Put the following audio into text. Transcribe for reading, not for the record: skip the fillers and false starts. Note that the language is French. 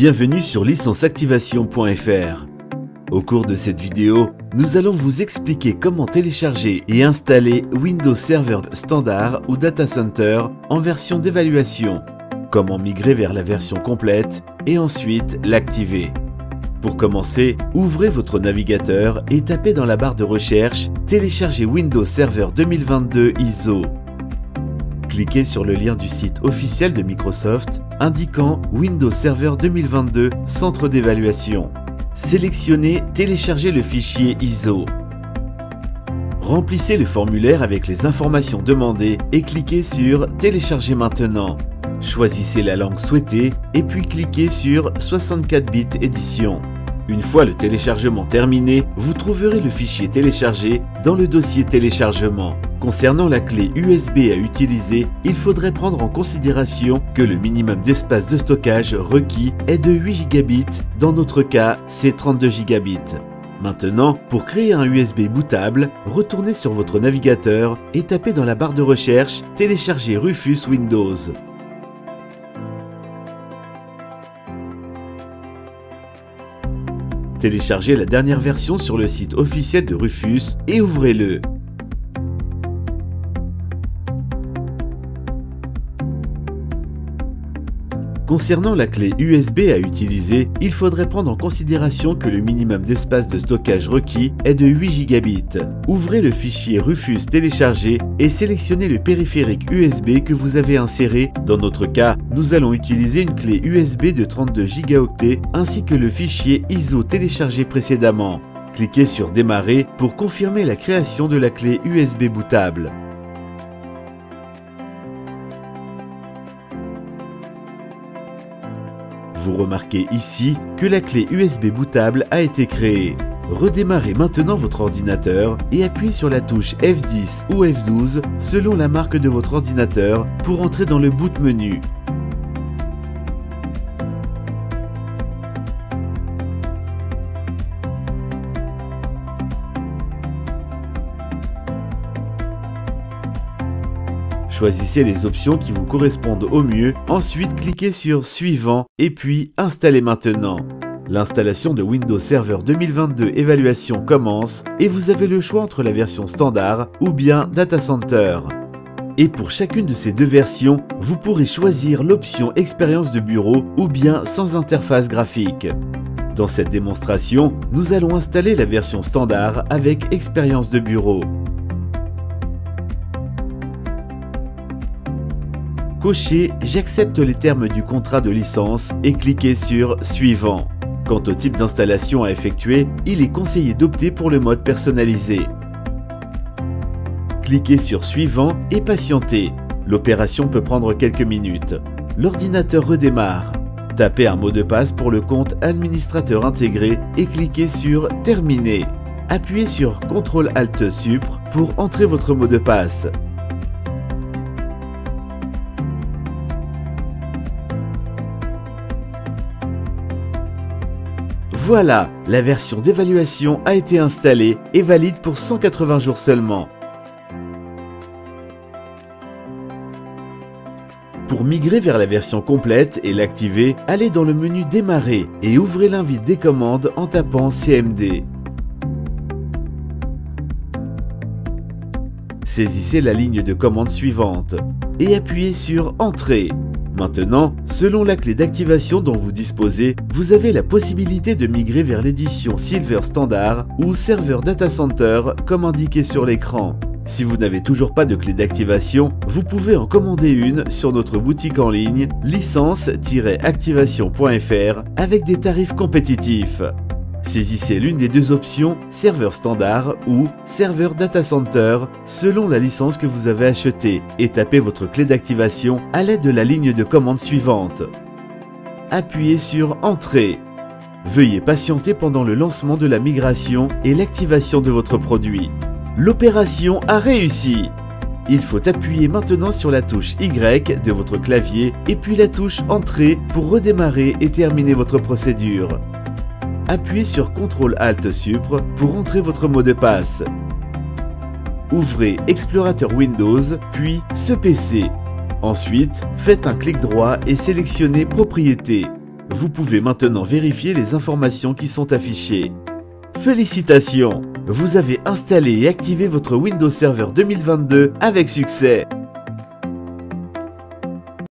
Bienvenue sur licenceactivation.fr. Au cours de cette vidéo, nous allons vous expliquer comment télécharger et installer Windows Server Standard ou Data Center en version d'évaluation, comment migrer vers la version complète et ensuite l'activer. Pour commencer, ouvrez votre navigateur et tapez dans la barre de recherche « Télécharger Windows Server 2022 ISO ». Cliquez sur le lien du site officiel de Microsoft indiquant Windows Server 2022 Centre d'évaluation. Sélectionnez « Télécharger le fichier ISO ». Remplissez le formulaire avec les informations demandées et cliquez sur « Télécharger maintenant ». Choisissez la langue souhaitée et puis cliquez sur 64 bits édition. Une fois le téléchargement terminé, vous trouverez le fichier téléchargé dans le dossier téléchargement. Concernant la clé USB à utiliser, il faudrait prendre en considération que le minimum d'espace de stockage requis est de 8 Gb, dans notre cas c'est 32 Gb. Maintenant, pour créer un USB bootable, retournez sur votre navigateur et tapez dans la barre de recherche « Télécharger Rufus Windows ». Téléchargez la dernière version sur le site officiel de Rufus et ouvrez-le. Concernant la clé USB à utiliser, il faudrait prendre en considération que le minimum d'espace de stockage requis est de 8 Gb. Ouvrez le fichier Rufus téléchargé et sélectionnez le périphérique USB que vous avez inséré. Dans notre cas, nous allons utiliser une clé USB de 32 Go ainsi que le fichier ISO téléchargé précédemment. Cliquez sur Démarrer pour confirmer la création de la clé USB bootable. Vous remarquez ici que la clé USB bootable a été créée. Redémarrez maintenant votre ordinateur et appuyez sur la touche F10 ou F12 selon la marque de votre ordinateur pour entrer dans le boot menu. Choisissez les options qui vous correspondent au mieux, ensuite cliquez sur Suivant et puis Installer maintenant. L'installation de Windows Server 2022 Évaluation commence et vous avez le choix entre la version standard ou bien Data Center. Et pour chacune de ces deux versions, vous pourrez choisir l'option Expérience de bureau ou bien sans interface graphique. Dans cette démonstration, nous allons installer la version standard avec Expérience de bureau. Cochez « J'accepte les termes du contrat de licence » et cliquez sur « Suivant ». Quant au type d'installation à effectuer, il est conseillé d'opter pour le mode personnalisé. Cliquez sur « Suivant » et patientez. L'opération peut prendre quelques minutes. L'ordinateur redémarre. Tapez un mot de passe pour le compte administrateur intégré et cliquez sur « Terminer ». Appuyez sur CTRL-ALT-SUPR pour entrer votre mot de passe. Voilà, la version d'évaluation a été installée et valide pour 180 jours seulement. Pour migrer vers la version complète et l'activer, allez dans le menu Démarrer et ouvrez l'invite des commandes en tapant CMD. Saisissez la ligne de commande suivante et appuyez sur Entrée. Maintenant, selon la clé d'activation dont vous disposez, vous avez la possibilité de migrer vers l'édition Silver Standard ou Server Data Center comme indiqué sur l'écran. Si vous n'avez toujours pas de clé d'activation, vous pouvez en commander une sur notre boutique en ligne licence-activation.fr avec des tarifs compétitifs. Saisissez l'une des deux options, Serveur Standard ou Serveur Data Center, selon la licence que vous avez achetée, et tapez votre clé d'activation à l'aide de la ligne de commande suivante. Appuyez sur Entrée. Veuillez patienter pendant le lancement de la migration et l'activation de votre produit. L'opération a réussi! Il faut appuyer maintenant sur la touche Y de votre clavier et puis la touche Entrée pour redémarrer et terminer votre procédure. Appuyez sur CTRL-ALT-SUPR pour entrer votre mot de passe. Ouvrez Explorateur Windows, puis ce PC. Ensuite, faites un clic droit et sélectionnez Propriétés. Vous pouvez maintenant vérifier les informations qui sont affichées. Félicitations! Vous avez installé et activé votre Windows Server 2022 avec succès.